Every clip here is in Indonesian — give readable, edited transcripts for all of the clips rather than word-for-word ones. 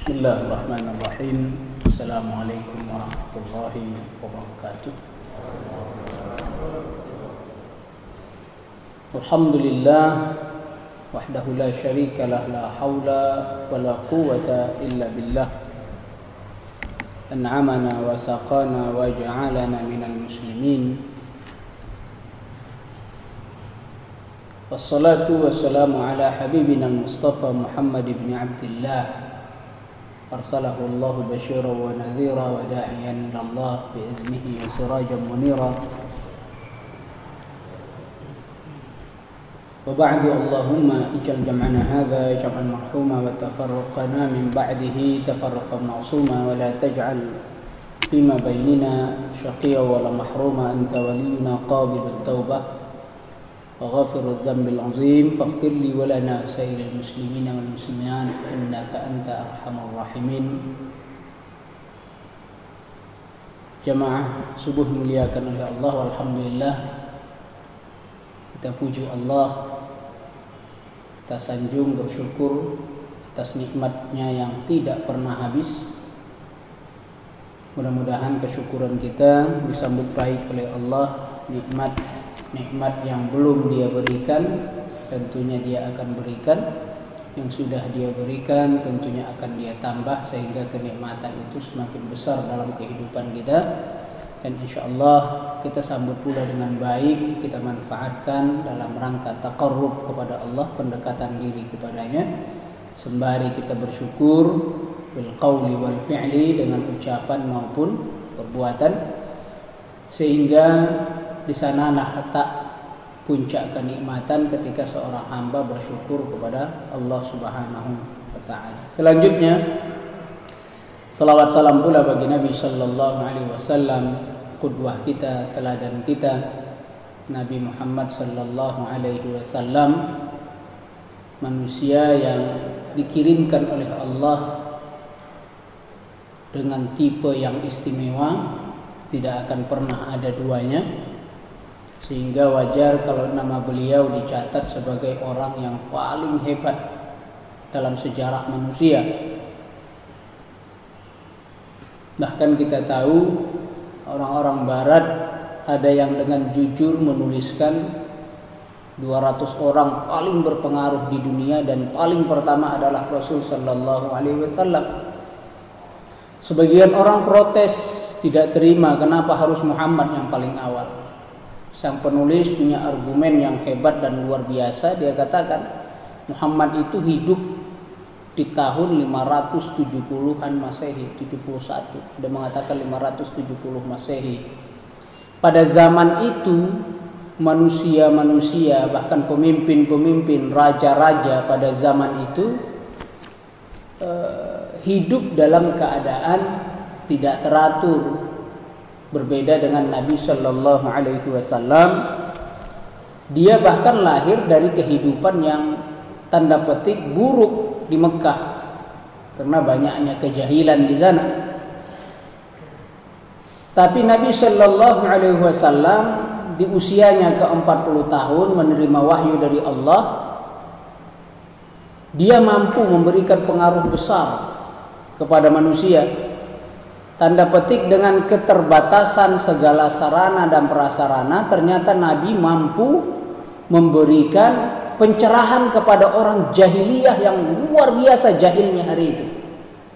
Bismillahirrahmanirrahim. Assalamualaikum warahmatullahi wabarakatuh. Alhamdulillah wahdahu la syarika lah, la haula wa la quwwata illa billah. An'amana wa saqana wa ja'alana minal muslimin. Wassalatu wassalamu ala habibina al-Mustafa Muhammad ibn Abdillah, arsalahu Allah basyiran wa nadhira wa da'iyan ila Allah bi'idhnihi wa sirajan munira. Wa ba'du, Allahumma ij'al jam'ana hadha jam'an marhuma wa tafarruqana min ba'dihi tafarruqan ma'suma wa la taj'al fima bainina shaqiyya wa la mahruma. Anta waliyuna qabilut taubah wa ghafirudz dzambil azim faghfir li wa lana sa'iril muslimina wal muslimat innaka anta arhamar rahimin. Jamaah subuh muliakan oleh Allah, alhamdulillah kita puji Allah, kita sanjung bersyukur atas nikmatnya yang tidak pernah habis. Mudah-mudahan kesyukuran kita disambut baik oleh Allah. Nikmat yang belum Dia berikan tentunya Dia akan berikan, yang sudah Dia berikan tentunya akan Dia tambah, sehingga kenikmatan itu semakin besar dalam kehidupan kita. Dan insyaallah kita sambut pula dengan baik, kita manfaatkan dalam rangka taqarrub kepada Allah, pendekatan diri kepadanya, sembari kita bersyukur bil qauli wal fi'li, dengan ucapan maupun perbuatan, sehingga di sanalah letak puncak kenikmatan ketika seorang hamba bersyukur kepada Allah Subhanahu wa taala. Selanjutnya, salawat salam pula bagi Nabi sallallahu alaihi wasallam, qudwah kita, teladan kita, Nabi Muhammad sallallahu alaihi wasallam, manusia yang dikirimkan oleh Allah dengan tipe yang istimewa, tidak akan pernah ada duanya, sehingga wajar kalau nama beliau dicatat sebagai orang yang paling hebat dalam sejarah manusia. Bahkan kita tahu orang-orang barat ada yang dengan jujur menuliskan 200 orang paling berpengaruh di dunia, dan paling pertama adalah Rasul sallallahu alaihi wasallam. Sebagian orang protes, tidak terima kenapa harus Muhammad yang paling awal. Sang penulis punya argumen yang hebat dan luar biasa. Dia katakan Muhammad itu hidup di tahun 570-an Masehi, 71. Ada mengatakan 570 Masehi. Pada zaman itu manusia-manusia, bahkan pemimpin-pemimpin, raja-raja pada zaman itu hidup dalam keadaan tidak teratur. Berbeda dengan Nabi Shallallahu Alaihi Wasallam, dia bahkan lahir dari kehidupan yang tanda petik buruk di Mekah karena banyaknya kejahilan di sana. Tapi Nabi Shallallahu Alaihi Wasallam di usianya ke-40 tahun menerima wahyu dari Allah, dia mampu memberikan pengaruh besar kepada manusia. Tanda petik dengan keterbatasan segala sarana dan prasarana, ternyata Nabi mampu memberikan pencerahan kepada orang jahiliyah yang luar biasa jahilnya hari itu,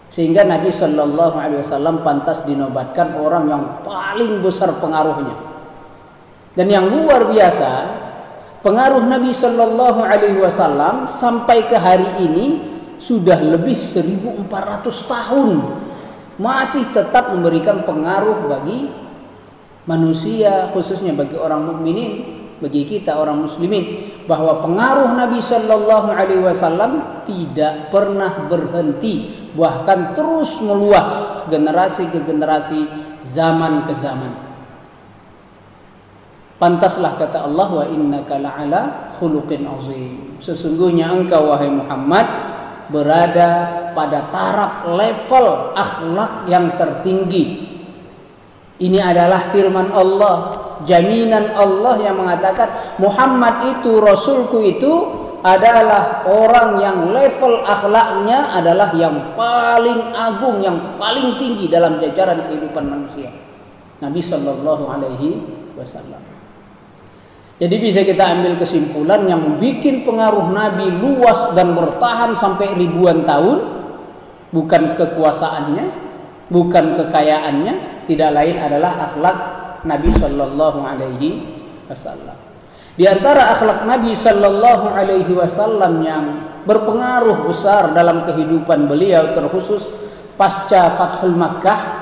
sehingga Nabi Shallallahu Alaihi Wasallam pantas dinobatkan orang yang paling besar pengaruhnya. Dan yang luar biasa, pengaruh Nabi Shallallahu Alaihi Wasallam sampai ke hari ini sudah lebih 1400 tahun masih tetap memberikan pengaruh bagi manusia, khususnya bagi orang mukminin, bagi kita orang muslimin, bahwa pengaruh Nabi Shallallahu Alaihi Wasallam tidak pernah berhenti, bahkan terus meluas generasi ke generasi, zaman ke zaman. Pantaslah kata Allah, wa innaka la'ala khuluqin azim. Sesungguhnya engkau wahai Muhammad berada pada taraf level akhlak yang tertinggi. Ini adalah firman Allah, jaminan Allah yang mengatakan Muhammad itu, Rasulku itu adalah orang yang level akhlaknya adalah yang paling agung, yang paling tinggi dalam jajaran kehidupan manusia. Nabi Sallallahu Alaihi Wasallam. Jadi bisa kita ambil kesimpulan yang membuat pengaruh Nabi luas dan bertahan sampai ribuan tahun, bukan kekuasaannya, bukan kekayaannya, tidak lain adalah akhlak Nabi Sallallahu Alaihi Wasallam. Di antara akhlak Nabi Sallallahu Alaihi Wasallam yang berpengaruh besar dalam kehidupan beliau, terkhusus pasca Fathul Makkah,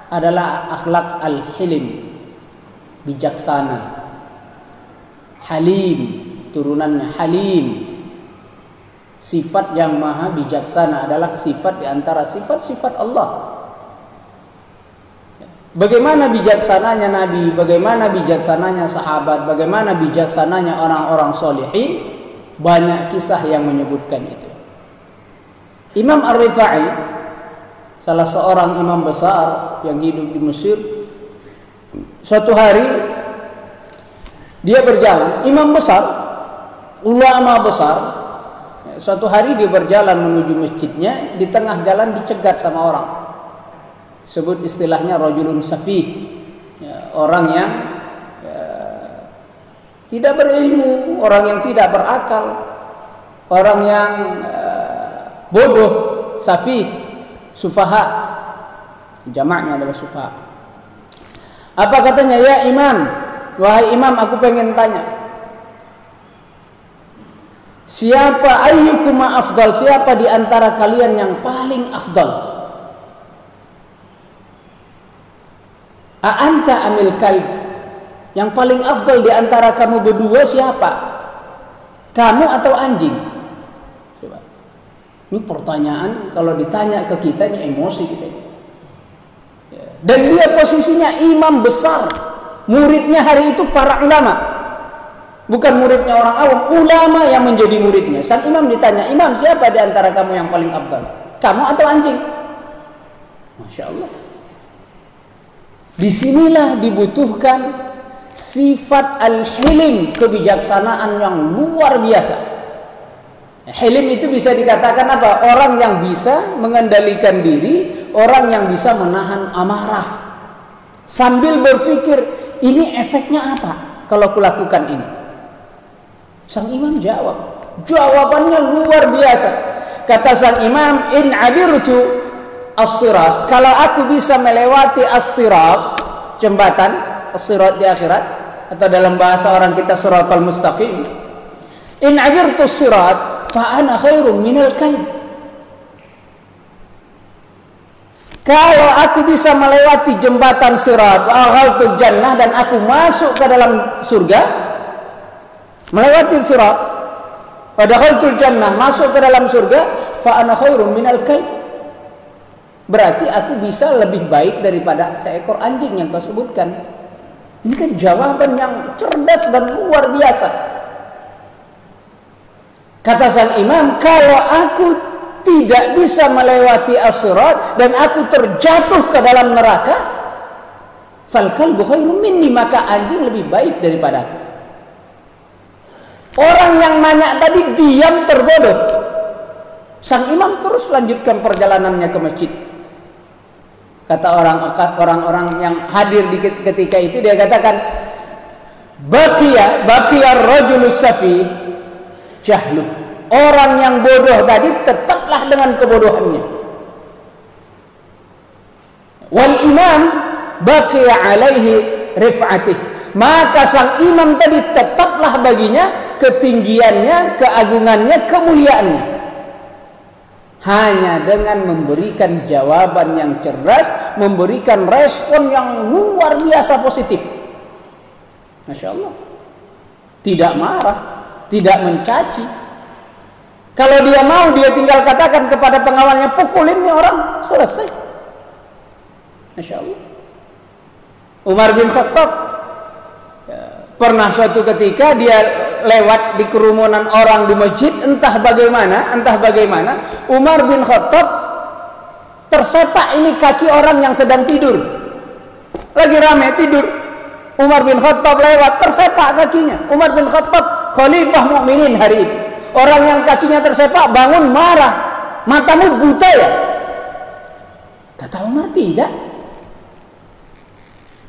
adalah akhlak al-hilim, bijaksana. Halim, turunannya Halim, sifat yang maha bijaksana adalah sifat di antara sifat-sifat Allah. Bagaimana bijaksananya Nabi, bagaimana bijaksananya sahabat, bagaimana bijaksananya orang-orang solihin, banyak kisah yang menyebutkan itu. Imam Ar-Rifai, salah seorang imam besar yang hidup di Mesir, suatu hari dia berjalan, imam besar, ulama besar. Suatu hari dia berjalan menuju masjidnya, di tengah jalan dicegat sama orang. Sebut istilahnya rajulun safih, ya, orang yang tidak berilmu, orang yang tidak berakal, orang yang bodoh, safih, sufaha. Jamaknya adalah sufaha. Apa katanya? Ya imam, wahai imam, aku pengen tanya, siapa ayyukuma afdal, siapa di antara kalian yang paling afdal? A'anta amil kalb, yang paling afdal di antara kamu berdua siapa? Kamu atau anjing? Coba. Ini pertanyaan kalau ditanya ke kita ini emosi kita. Dan dia posisinya imam besar. Muridnya hari itu para ulama, bukan muridnya orang awam, ulama yang menjadi muridnya. Sang imam ditanya, imam siapa di antara kamu yang paling afdal? Kamu atau anjing? Masya Allah. Disinilah dibutuhkan sifat al-hilim, kebijaksanaan yang luar biasa. Hilim itu bisa dikatakan apa? Orang yang bisa mengendalikan diri, orang yang bisa menahan amarah, sambil berpikir, ini efeknya apa kalau kulakukan ini? Sang imam jawab. Jawabannya luar biasa. Kata sang imam, in abirtu as-sirat, kalau aku bisa melewati as-sirat, jembatan as-sirat di akhirat, atau dalam bahasa orang kita siratal mustaqim, in abirtu as-sirat fa ana khairum minal kalb. Kalau aku bisa melewati jembatan sirat, aghaltul jannah, dan aku masuk ke dalam surga, melewati sirat, aghaltul jannah, masuk ke dalam surga, fa ana khairum minal kalb. Berarti aku bisa lebih baik daripada seekor anjing yang kau sebutkan. Ini kan jawaban yang cerdas dan luar biasa. Kata sang imam, kalau aku tidak bisa melewati as-sirat dan aku terjatuh ke dalam neraka, fal kalbu khairum minni, maka anjing lebih baik daripada aku. Orang yang nanya tadi diam terbodoh. Sang imam terus lanjutkan perjalanannya ke masjid. Kata orang-orang yang hadir di ketika itu, dia katakan, baqiya ar-rajulus safi jahluh. Orang yang bodoh tadi tetaplah dengan kebodohannya. Wal imam baqiya alaihi rif'atih. Maka sang imam tadi tetaplah baginya ketinggiannya, keagungannya, kemuliaannya. Hanya dengan memberikan jawaban yang cerdas, memberikan respon yang luar biasa positif. Masya Allah. Tidak marah, tidak mencaci. Kalau dia mau, dia tinggal katakan kepada pengawalnya, pukulin nih orang, selesai. Masya Allah. Umar bin Khattab pernah suatu ketika dia lewat di kerumunan orang di masjid, entah bagaimana Umar bin Khattab tersepak ini kaki orang yang sedang tidur, lagi rame tidur. Umar bin Khattab lewat, tersepak kakinya. Umar bin Khattab khalifah mukminin hari itu, Orang yang kakinya tersepak bangun marah. Matamu buta ya? Kata Umar, tidak.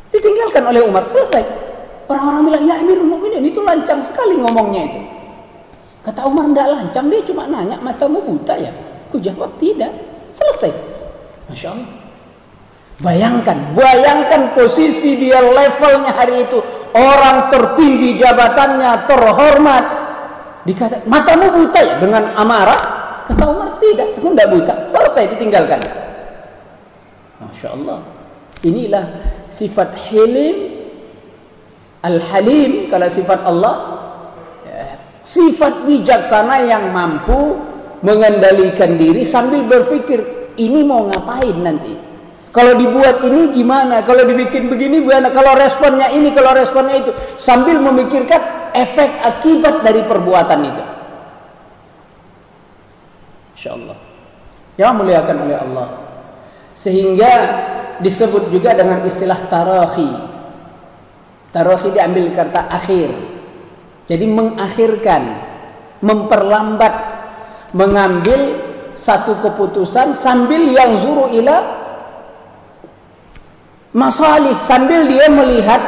Ditinggalkan oleh Umar, selesai. Orang-orang bilang, ya Amirul Mukminin, itu lancang sekali ngomongnya itu. Kata Umar, tidak lancang, dia cuma nanya, matamu buta ya? Aku jawab, tidak. Selesai. Masya Allah. Bayangkan posisi dia, levelnya hari itu. Orang tertinggi jabatannya, terhormat. Dikata, matamu buta ya? Dengan amarah. Kata Umar, tidak, aku tidak buta. Selesai, ditinggalkan. Masya Allah. Inilah sifat hilim, al-halim kalau sifat Allah, sifat bijaksana yang mampu mengendalikan diri sambil berpikir ini mau ngapain nanti, kalau dibuat ini gimana, kalau dibikin begini gimana, kalau responnya ini, kalau responnya itu, sambil memikirkan efek akibat dari perbuatan itu. Insyaallah yang muliakan oleh Allah, sehingga disebut juga dengan istilah tarakhi. Tarakhi diambil kata akhir. Jadi mengakhirkan, memperlambat, mengambil satu keputusan sambil yang zuru ila masalih, sambil dia melihat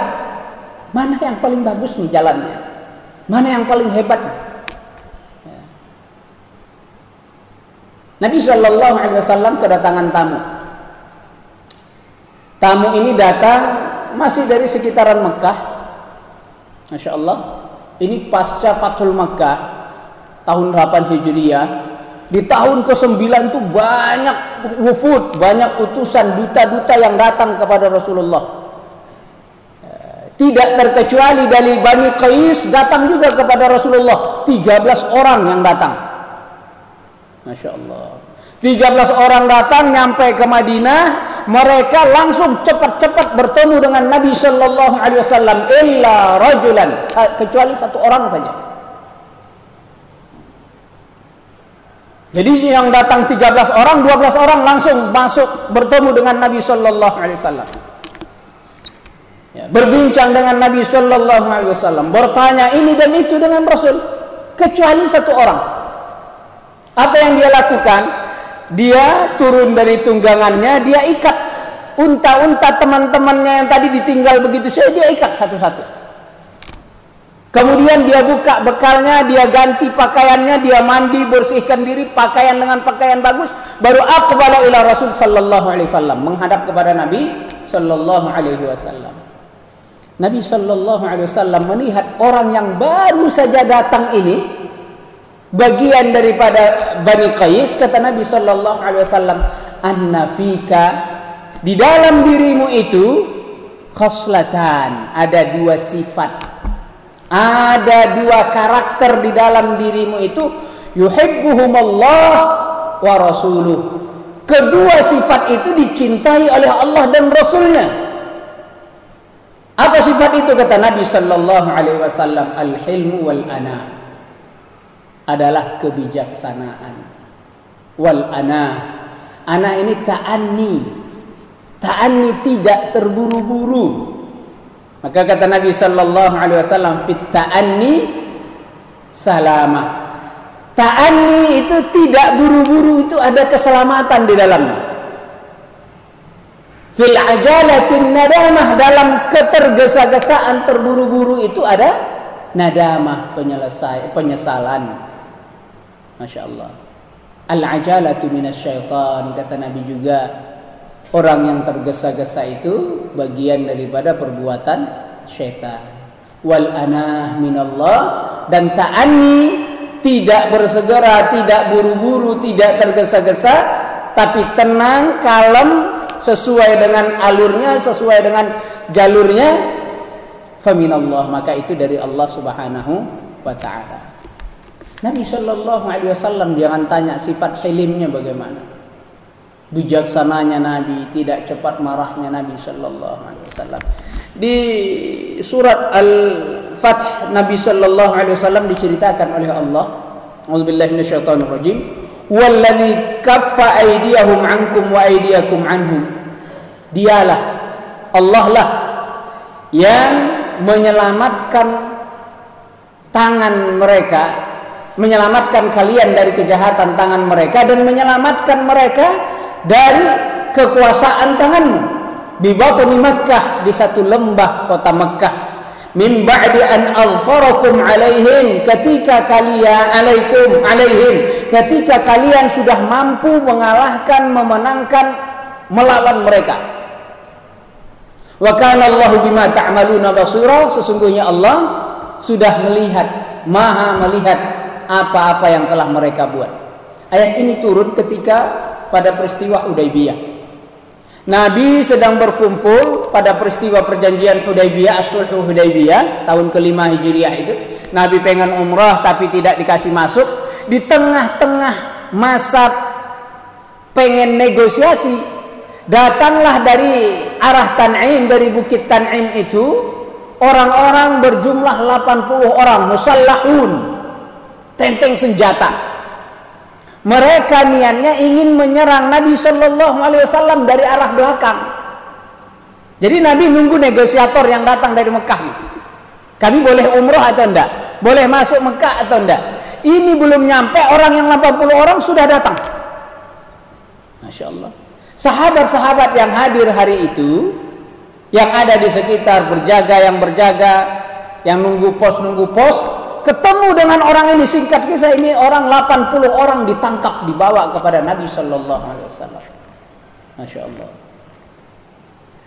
mana yang paling bagus nih jalannya, mana yang paling hebat. Nabi Shallallahu Alaihi Wasallam kedatangan tamu. Tamu ini datang masih dari sekitaran Mekah. Masya Allah. Ini pasca Fathul Mekah tahun 8 Hijriah. Di tahun ke-9 itu banyak wufud, banyak utusan, duta-duta yang datang kepada Rasulullah. Tidak terkecuali dari Bani Qais datang juga kepada Rasulullah. 13 orang yang datang. Masya Allah. 13 orang datang nyampe ke Madinah, mereka langsung cepat-cepat bertemu dengan Nabi Sallallahu Alaihi Wasallam. Illa rajulan, kecuali satu orang saja. Jadi yang datang 13 orang, 12 orang langsung masuk bertemu dengan Nabi Sallallahu Alaihi Wasallam. Ya, berbincang dengan Nabi Sallallahu Alaihi Wasallam, bertanya ini dan itu dengan Rasul. Kecuali satu orang. Apa yang dia lakukan? Dia turun dari tunggangannya, dia ikat unta-unta teman-temannya yang tadi ditinggal begitu saja, dia ikat satu-satu. Kemudian dia buka bekalnya, dia ganti pakaiannya, dia mandi, bersihkan diri, pakaian dengan pakaian bagus, baru aqbala ila Rasul sallallahu alaihi wasallam, menghadap kepada Nabi sallallahu alaihi wasallam. Nabi sallallahu alaihi wasallam melihat orang yang baru saja datang ini, bagian daripada Bani Qais, kata Nabi sallallahu alaihi wasallam, anna fika, di dalam dirimu itu khoslatan, ada dua sifat, ada dua karakter di dalam dirimu itu, yuhibbuhumullah wa rasuluh. Kedua sifat itu dicintai oleh Allah dan Rasulnya. Apa sifat itu? Kata Nabi sallallahu alaihi wasallam, al-hilmu wal ana, adalah kebijaksanaan. Wal ana, ana ini ta'anni, ta'anni tidak terburu-buru. Maka kata Nabi sallallahu alaihi wasallam, fit ta'anni salamah. Ta'anni itu tidak buru-buru, itu ada keselamatan di dalamnya. Fil ajalatin nadamah, dalam ketergesa-gesaan terburu-buru itu ada nadamah, penyesalan. Masya Allah. Al-ajalatu minasyaitan, kata Nabi juga, orang yang tergesa-gesa itu bagian daripada perbuatan syaitan. Wal anah minallah, dan ta'anni tidak bersegera, tidak buru-buru, tidak tergesa-gesa, tapi tenang, kalem, sesuai dengan alurnya, sesuai dengan jalurnya. Faminallah, maka itu dari Allah Subhanahu wa ta'ala. Nabi Shallallahu Alaihi Wasallam jangan tanya sifat hilimnya bagaimana, bijaksananya Nabi, tidak cepat marahnya Nabi Shallallahu Alaihi Wasallam. Di surat Al-Fath, Nabi Shallallahu Alaihi Wasallam diceritakan oleh Allah, A'udzubillahi minasyaitonirrajim, walladzi kaffa aydiyahum ankum wa aydiyakum anhum. Dialah, Allah lah yang menyelamatkan tangan mereka menyelamatkan kalian dari kejahatan tangan mereka dan menyelamatkan mereka dari kekuasaan tanganmu. Bi batni Makkah, di satu lembah kota Makkah. Min ba'di an aghfarakum alaihim, ketika kalian sudah mampu mengalahkan, memenangkan, melawan mereka. Wa kana Allahu bima ta'maluna basira, sesungguhnya Allah sudah melihat, maha melihat apa-apa yang telah mereka buat. Ayat ini turun ketika pada peristiwa Hudaybiyah. Nabi sedang berkumpul pada peristiwa perjanjian Hudaybiyah, As-Sulhu Hudaybiyah tahun ke-5 Hijriah itu. Nabi pengen umrah tapi tidak dikasih masuk. Di tengah-tengah masa pengen negosiasi, datanglah dari arah Tan'im, dari bukit Tan'im itu orang-orang berjumlah 80 orang, musallahun, tenteng senjata. Mereka niatnya ingin menyerang Nabi Shallallahu Alaihi Wasallam dari arah belakang. Jadi Nabi nunggu negosiator yang datang dari Mekah. Kami boleh umrah atau enggak? Boleh masuk Mekah atau enggak? Ini belum nyampe, orang yang 80 orang sudah datang. Masya Allah. Sahabat-sahabat yang hadir hari itu, yang ada di sekitar berjaga, yang nunggu pos, ketemu dengan orang ini. Singkat kisah, ini orang 80 orang ditangkap, dibawa kepada Nabi Sallallahu Alaihi Wasallam. Masya Allah.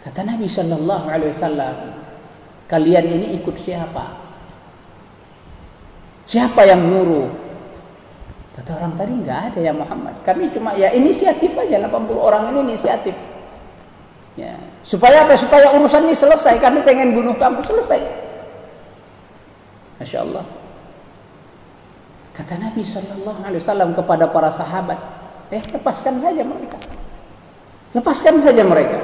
Kata Nabi Sallallahu Alaihi Wasallam, kalian ini ikut siapa? Siapa yang nyuruh? Kata orang tadi, nggak ada ya Muhammad. Kami cuma ya inisiatif aja, 80 orang ini inisiatif. Ya, supaya apa? Supaya urusan ini selesai. Kami pengen bunuh kamu, selesai. Masya Allah. Kata Nabi Sallallahu Alaihi Wasallam kepada para sahabat, lepaskan saja mereka. Lepaskan saja mereka.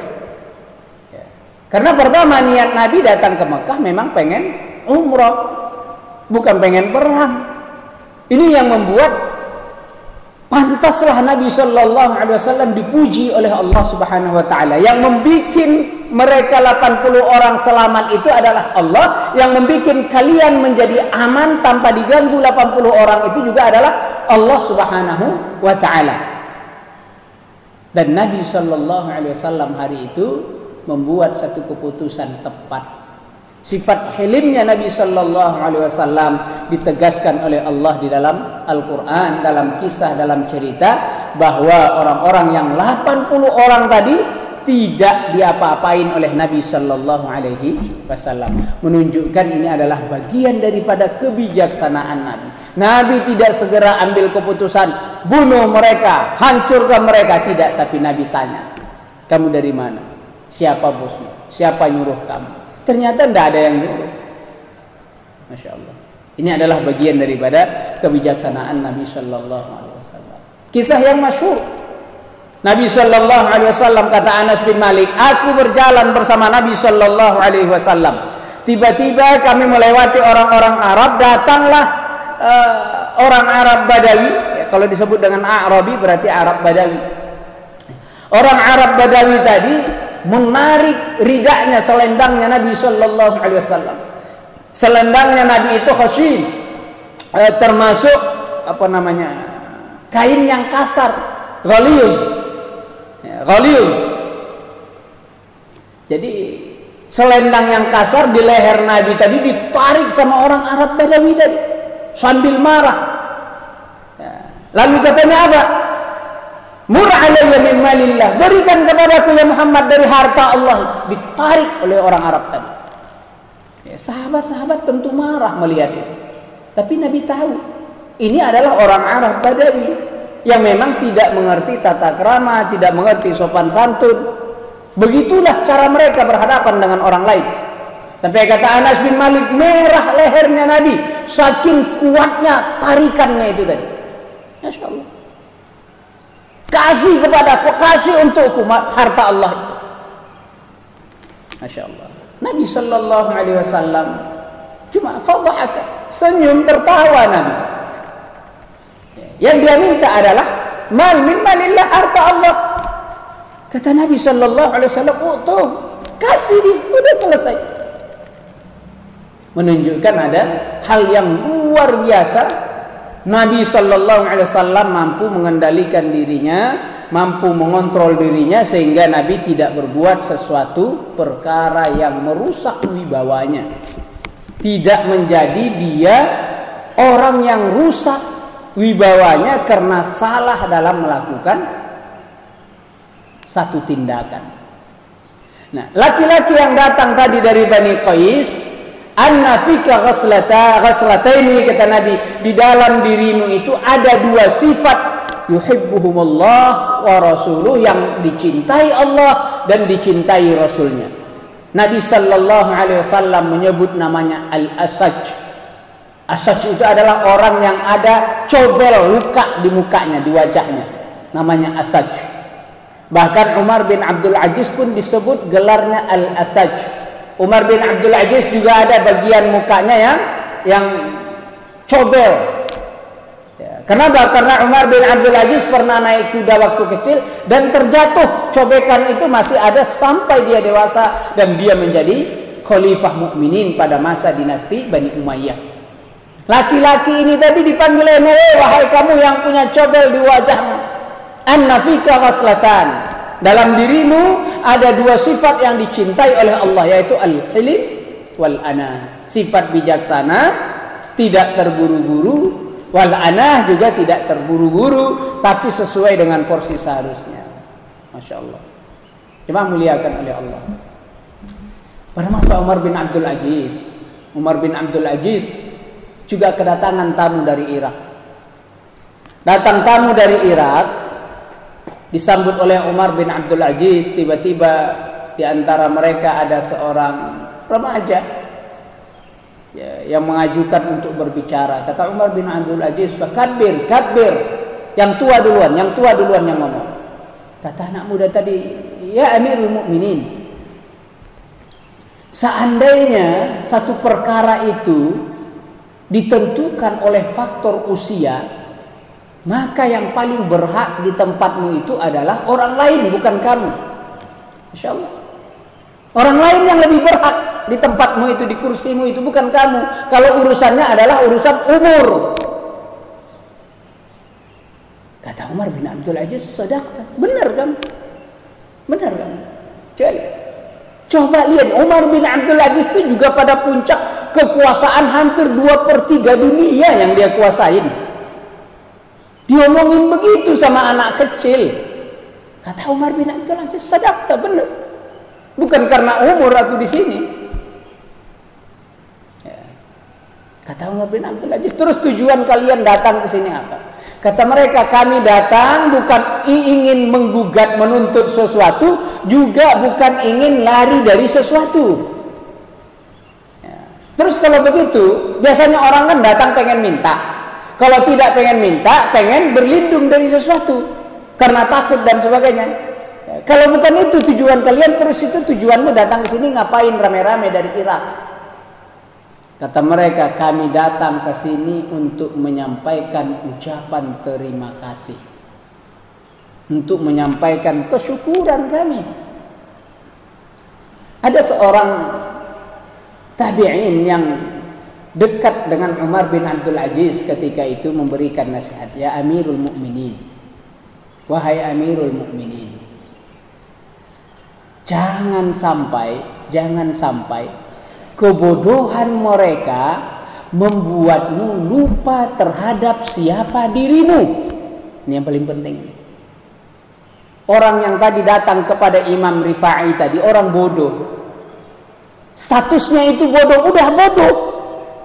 Ya. Karena pertama niat Nabi datang ke Mekah memang pengen umrah, bukan pengen perang. Ini yang membuat pantaslah Nabi Sallallahu Alaihi Wasallam dipuji oleh Allah Subhanahu Wa Taala. Yang membuat mereka 80 orang selamat itu adalah Allah. Yang membuat kalian menjadi aman tanpa diganggu 80 orang itu juga adalah Allah Subhanahu Wa Taala. Dan Nabi Sallallahu Alaihi Wasallam hari itu membuat satu keputusan tepat. Sifat hilimnya Nabi Sallallahu Alaihi Wasallam ditegaskan oleh Allah di dalam Al-Quran, dalam kisah, dalam cerita, bahwa orang-orang yang 80 orang tadi tidak diapa-apain oleh Nabi Sallallahu Alaihi Wasallam. Menunjukkan ini adalah bagian daripada kebijaksanaan Nabi. Nabi tidak segera ambil keputusan bunuh mereka, hancurkan mereka, tidak. Tapi Nabi tanya, kamu dari mana? Siapa bosmu? Siapa nyuruh kamu? Ternyata tidak ada yang nyuruh. Masya Allah. Ini adalah bagian daripada kebijaksanaan Nabi Sallallahu Alaihi Wasallam. Kisah yang masyhur. Nabi Sallallahu Alaihi Wasallam, kata Anas bin Malik, aku berjalan bersama Nabi Sallallahu Alaihi Wasallam. Tiba-tiba kami melewati orang-orang Arab. Datanglah orang Arab Badawi. Ya, kalau disebut dengan Arabi berarti Arab Badawi. Orang Arab Badawi tadi menarik ridaknya, selendangnya Nabi Sallallahu Alaihi Wasallam. Selendangnya Nabi itu khasin, termasuk kain yang kasar, ghaliyuz. Ghaliyuz. Jadi selendang yang kasar di leher Nabi tadi ditarik sama orang Arab Badawi tadi sambil marah. Lalu katanya apa? Mur alayya min malillah, berikan kepadaku ya Muhammad dari harta Allah. Ditarik oleh orang Arab tadi. Ya, sahabat-sahabat tentu marah melihat itu. Tapi Nabi tahu ini adalah orang Arab Badawi yang memang tidak mengerti tata krama, tidak mengerti sopan santun. Begitulah cara mereka berhadapan dengan orang lain. Sampai kata Anas bin Malik, merah lehernya Nabi saking kuatnya tarikannya itu tadi. Masya Allah. Kasih kepadaku, kasih untukku harta Allah itu. Masya Allah. Nabi Sallallahu Alaihi Wasallam cuma fadhahaka, senyum, tertawa Nabi. Yang dia minta adalah mal min malillah, harta Allah. Kata Nabi Sallallahu Alaihi Wasallam, tuh kasih dia, udah selesai. Menunjukkan ada hal yang luar biasa Nabi Sallallahu Alaihi Wasallam mampu mengendalikan dirinya, mampu mengontrol dirinya sehingga Nabi tidak berbuat sesuatu perkara yang merusak wibawanya. Tidak menjadi dia orang yang rusak wibawanya karena salah dalam melakukan satu tindakan. Nah, laki-laki yang datang tadi dari Bani Qais, anna fika ghaslataini, kata Nabi, di dalam dirimu itu ada dua sifat, yuhibbuhumullah wa rasuluh, yang dicintai Allah dan dicintai Rasulnya. Nabi Sallallahu Alaihi Wasallam menyebut namanya al-asaj. Asaj itu adalah orang yang ada cobel, luka di mukanya, di wajahnya, namanya asaj. Bahkan Umar bin Abdul Aziz pun disebut gelarnya al-asaj. Umar bin Abdul Aziz juga ada bagian mukanya yang cobel. Ya, kenapa? Karena Umar bin Abdul Aziz pernah naik kuda waktu kecil dan terjatuh. Cobekan itu masih ada sampai dia dewasa dan dia menjadi khalifah mukminin pada masa dinasti Bani Umayyah. Laki-laki ini tadi dipanggil oleh, wahai kamu yang punya cobel di wajahmu, anna fika ghaslatan, dalam dirimu ada dua sifat yang dicintai oleh Allah, yaitu al-hilim wal ana, sifat bijaksana, tidak terburu-buru, wal ana juga tidak terburu-buru, tapi sesuai dengan porsi seharusnya. Masya Allah. Cuma muliakan oleh Allah. Pada masa Umar bin Abdul Aziz juga kedatangan tamu dari Irak. Datang tamu dari Irak, disambut oleh Umar bin Abdul Aziz. Tiba-tiba di antara mereka ada seorang remaja yang mengajukan untuk berbicara. Kata Umar bin Abdul Aziz, "Kabir, yang tua duluan yang ngomong." Kata anak muda tadi, "Ya Amirul Mukminin, seandainya satu perkara itu ditentukan oleh faktor usia, maka yang paling berhak di tempatmu itu adalah orang lain, bukan kamu." Masya Allah. Orang lain yang lebih berhak di tempatmu itu, di kursimu itu, bukan kamu. Kalau urusannya adalah urusan umur. Kata Umar bin Abdul Aziz, "Sadaqta." Benar kan? Coba lihat, Umar bin Abdul Aziz itu juga pada puncak kekuasaan, hampir 2/3 dunia yang dia kuasain. Diomongin begitu sama anak kecil. Kata Umar bin Abdul Aziz, "Sadaqta, benar. Bukan karena umur aku di sini." Ya. Kata Umar bin Abdul Aziz, "Terus tujuan kalian datang ke sini apa?" Kata mereka, "Kami datang bukan ingin menggugat menuntut sesuatu, juga bukan ingin lari dari sesuatu." Ya. Terus kalau begitu, biasanya orang kan datang pengen minta. Kalau tidak pengen minta, pengen berlindung dari sesuatu karena takut dan sebagainya. Ya, kalau bukan itu tujuan kalian, terus itu tujuanmu datang ke sini ngapain rame-rame dari Irak? Kata mereka, "Kami datang ke sini untuk menyampaikan ucapan terima kasih, untuk menyampaikan kesyukuran kami." Ada seorang tabi'in yang dekat dengan Umar bin Abdul Aziz ketika itu memberikan nasihat, "Ya Amirul Mukminin, wahai Amirul Mukminin, jangan sampai kebodohan mereka membuatmu lupa terhadap siapa dirimu." Ini yang paling penting. Orang yang tadi datang kepada Imam Rifa'i tadi, orang bodoh. Statusnya itu bodoh, udah bodoh.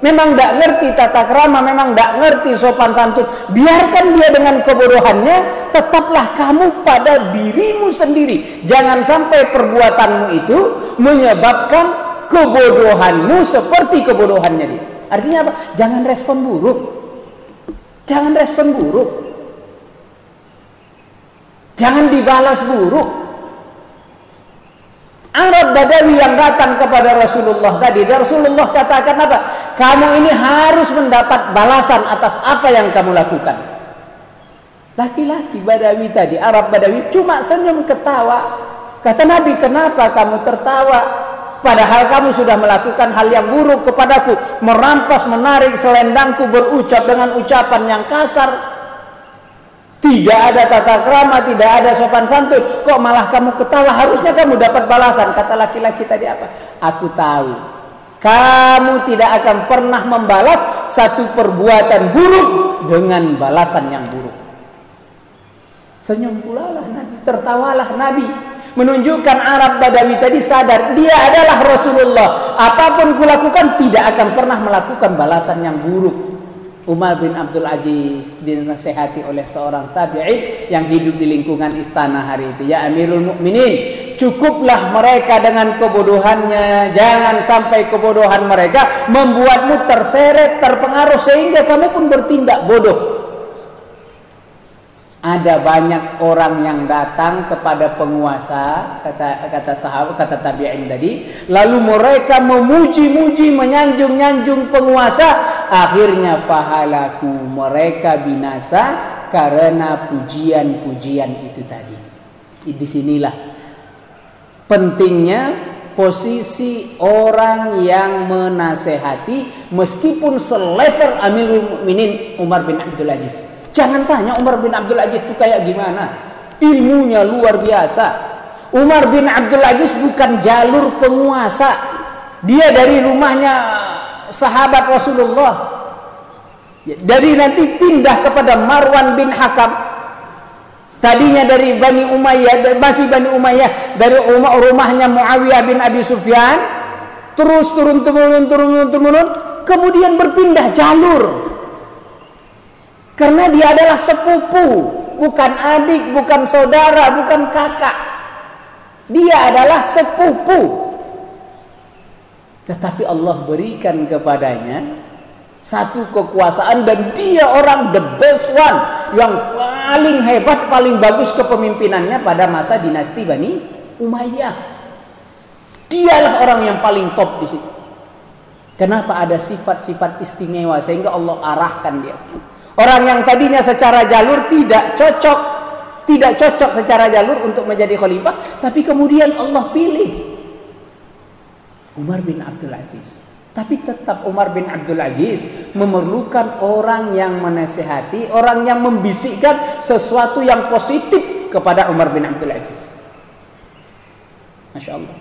Memang tidak ngerti tata krama, memang tidak ngerti sopan santun. Biarkan dia dengan kebodohannya, tetaplah kamu pada dirimu sendiri. Jangan sampai perbuatanmu itu menyebabkan kebodohanmu seperti kebodohannya dia. Artinya apa? Jangan respon buruk. Jangan dibalas buruk. Arab Badawi yang datang kepada Rasulullah tadi, Rasulullah katakan apa? Kamu ini harus mendapat balasan atas apa yang kamu lakukan. Laki-laki Badawi tadi, Arab Badawi, cuma senyum ketawa. Kata Nabi, "Kenapa kamu tertawa?" Padahal kamu sudah melakukan hal yang buruk kepadaku, merampas, menarik selendangku, berucap dengan ucapan yang kasar. Tidak ada tata krama, tidak ada sopan santun. Kok malah kamu ketawa? Harusnya kamu dapat balasan. Kata laki-laki tadi apa? Aku tahu kamu tidak akan pernah membalas satu perbuatan buruk dengan balasan yang buruk. Senyum pula lah Nabi, tertawalah Nabi, menunjukkan Arab Badawi tadi sadar dia adalah Rasulullah. Apapun kulakukan tidak akan pernah melakukan balasan yang buruk. Umar bin Abdul Aziz dinasehati oleh seorang tabi'in yang hidup di lingkungan istana hari itu. Ya Amirul Mukminin, cukuplah mereka dengan kebodohannya. Jangan sampai kebodohan mereka membuatmu terseret, terpengaruh sehingga kamu pun bertindak bodoh. Ada banyak orang yang datang kepada penguasa, kata sahabat, kata tabi'in tadi, lalu mereka memuji-muji, menyanjung-nyanjung penguasa, akhirnya fahalaku, mereka binasa karena pujian-pujian itu tadi. Disinilah pentingnya posisi orang yang menasehati meskipun selevel Amirul Mukminin Umar bin Abdul Aziz. Jangan tanya Umar bin Abdul Aziz itu kayak gimana. Ilmunya luar biasa. Umar bin Abdul Aziz bukan jalur penguasa. Dia dari rumahnya sahabat Rasulullah. Dari nanti pindah kepada Marwan bin Hakam. Tadinya dari Bani Umayyah, masih Bani Umayyah, dari rumahnya Muawiyah bin Abi Sufyan, terus turun, kemudian berpindah jalur. Karena dia adalah sepupu, bukan adik, bukan saudara, bukan kakak. Dia adalah sepupu. Tetapi Allah berikan kepadanya satu kekuasaan dan dia orang the best one, yang paling hebat, paling bagus kepemimpinannya pada masa dinasti Bani Umayyah. Dialah orang yang paling top di situ. Kenapa ada sifat-sifat istimewa sehingga Allah arahkan dia. Orang yang tadinya secara jalur tidak cocok secara jalur untuk menjadi khalifah, tapi kemudian Allah pilih Umar bin Abdul Aziz. Tapi tetap Umar bin Abdul Aziz memerlukan orang yang menasihati, orang yang membisikkan sesuatu yang positif kepada Umar bin Abdul Aziz. Masya Allah.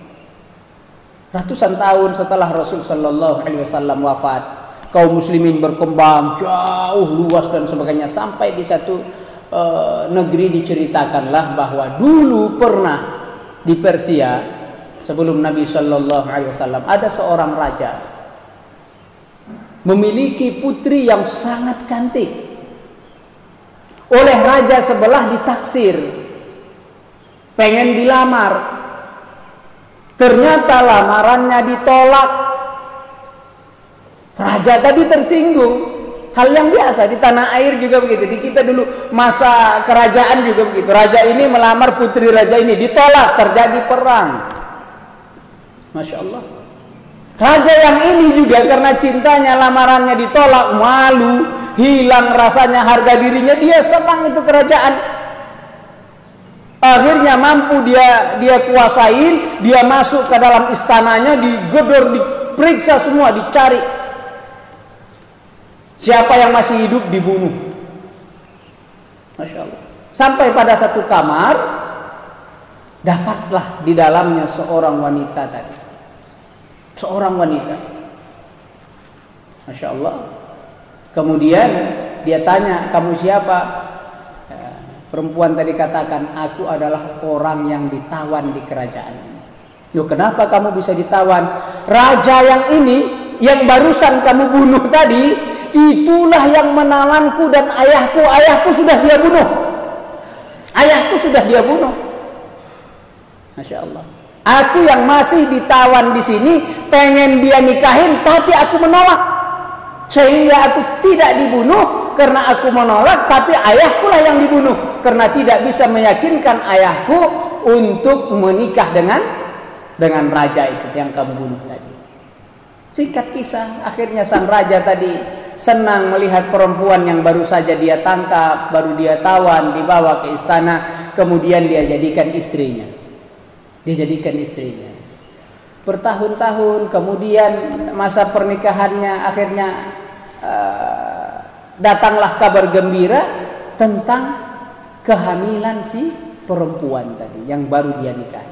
Ratusan tahun setelah Rasul Sallallahu Alaihi Wasallam wafat, kaum muslimin berkembang jauh luas dan sebagainya, sampai di satu negeri diceritakanlah bahwa dulu pernah di Persia sebelum Nabi Sallallahu Alaihi Wasallam ada seorang raja memiliki putri yang sangat cantik. Oleh raja sebelah ditaksir, pengen dilamar, ternyata lamarannya ditolak. Raja tadi tersinggung. Hal yang biasa di tanah air juga begitu. Di kita dulu masa kerajaan juga begitu. Raja ini melamar putri raja ini, ditolak, terjadi perang. Masya Allah. Raja yang ini juga karena cintanya lamarannya ditolak, malu, hilang rasanya harga dirinya, dia senang itu kerajaan. Akhirnya mampu dia kuasain, dia masuk ke dalam istananya, digedor, diperiksa semua, dicari. Siapa yang masih hidup dibunuh. Masya Allah. Sampai pada satu kamar, dapatlah di dalamnya seorang wanita tadi. Seorang wanita. Masya Allah. Kemudian dia tanya, kamu siapa? Perempuan tadi katakan, aku adalah orang yang ditawan di kerajaan. Loh, kenapa kamu bisa ditawan? Raja yang ini, yang barusan kamu bunuh tadi, itulah yang menawanku dan ayahku sudah dia bunuh. Ayahku sudah dia bunuh. Masya Allah. Aku yang masih ditawan di sini, pengen dia nikahin, tapi aku menolak. Sehingga aku tidak dibunuh karena aku menolak, tapi ayahku lah yang dibunuh karena tidak bisa meyakinkan ayahku untuk menikah dengan raja itu yang kamu bunuh tadi. Singkat kisah, akhirnya sang raja tadi senang melihat perempuan yang baru saja dia tangkap, baru dia tawan, dibawa ke istana, kemudian dia jadikan istrinya. bertahun-tahun, kemudian masa pernikahannya akhirnya datanglah kabar gembira tentang kehamilan si perempuan tadi yang baru dia nikahi.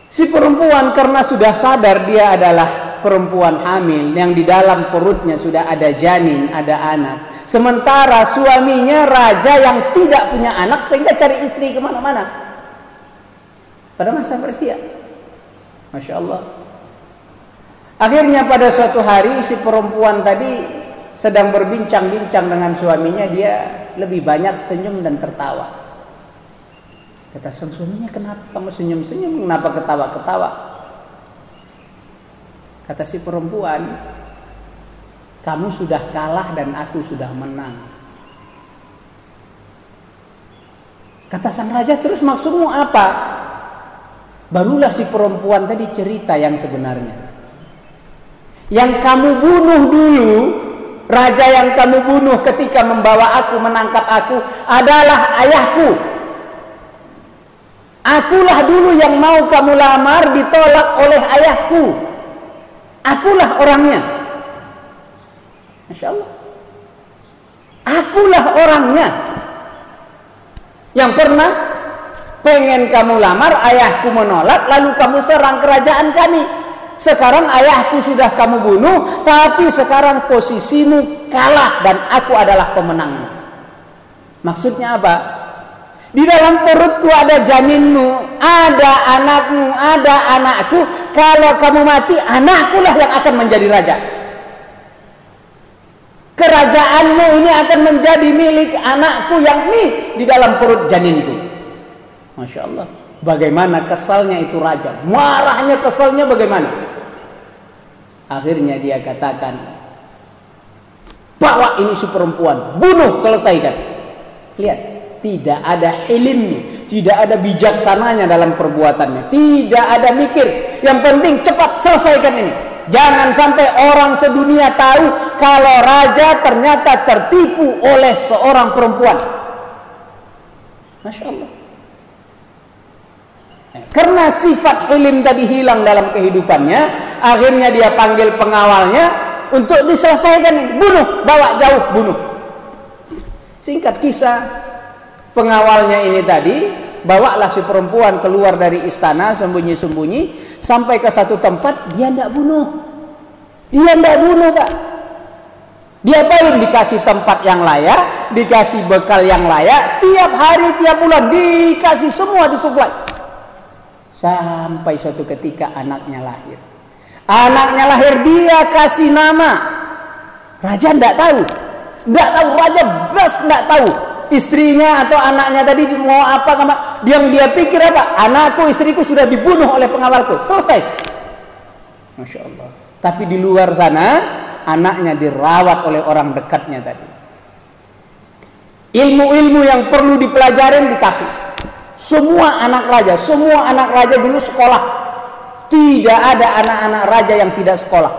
Si perempuan karena sudah sadar dia adalah perempuan hamil yang di dalam perutnya sudah ada janin, ada anak. Sementara suaminya raja yang tidak punya anak sehingga cari istri kemana-mana. Pada masa Persia. Masya Allah. Akhirnya pada suatu hari si perempuan tadi sedang berbincang-bincang dengan suaminya, dia lebih banyak senyum dan tertawa. Kata sang suaminya, kenapa kamu senyum-senyum, kenapa ketawa-ketawa? Kata si perempuan, kamu sudah kalah dan aku sudah menang. Kata sang raja, terus maksudmu apa? Barulah si perempuan tadi cerita yang sebenarnya. Yang kamu bunuh dulu, raja yang kamu bunuh ketika membawa aku, menangkap aku, adalah ayahku. Akulah dulu yang mau kamu lamar, ditolak oleh ayahku. Akulah orangnya. Masya Allah. Akulah orangnya yang pernah pengen kamu lamar, ayahku menolak, lalu kamu serang kerajaan kami. Sekarang ayahku sudah kamu bunuh, tapi sekarang posisimu kalah dan aku adalah pemenangmu. Maksudnya apa? Di dalam perutku ada janinmu, ada anakmu, ada anakku. Kalau kamu mati, anakkulah yang akan menjadi raja. Kerajaanmu ini akan menjadi milik anakku yang di dalam perut janinku. Masya Allah, bagaimana kesalnya itu raja, marahnya, kesalnya bagaimana? Akhirnya dia katakan, bawa ini si perempuan, bunuh, selesaikan. Lihat, tidak ada hilmnya, tidak ada bijaksananya dalam perbuatannya, tidak ada mikir. Yang penting cepat selesaikan ini. Jangan sampai orang sedunia tahu kalau raja ternyata tertipu oleh seorang perempuan. Masya Allah. Karena sifat hilm tadi hilang dalam kehidupannya, akhirnya dia panggil pengawalnya untuk diselesaikan. Bunuh, bawa jauh, bunuh. Singkat kisah, pengawalnya ini tadi bawalah si perempuan keluar dari istana sembunyi-sembunyi sampai ke satu tempat. Dia tidak bunuh. Dia tidak bunuh, Pak. Dia paling dikasih tempat yang layak, dikasih bekal yang layak, tiap hari, tiap bulan dikasih semua, disuplai. Sampai suatu ketika anaknya lahir. Anaknya lahir, dia kasih nama. Raja tidak tahu. Tidak tahu, raja blas tidak tahu. Istrinya atau anaknya tadi mau apa, yang dia pikir apa? Anakku, istriku sudah dibunuh oleh pengawalku. Selesai. Masya Allah. Tapi di luar sana, anaknya dirawat oleh orang dekatnya tadi. Ilmu-ilmu yang perlu dipelajarin dikasih. Semua anak raja dulu sekolah. Tidak ada anak-anak raja yang tidak sekolah.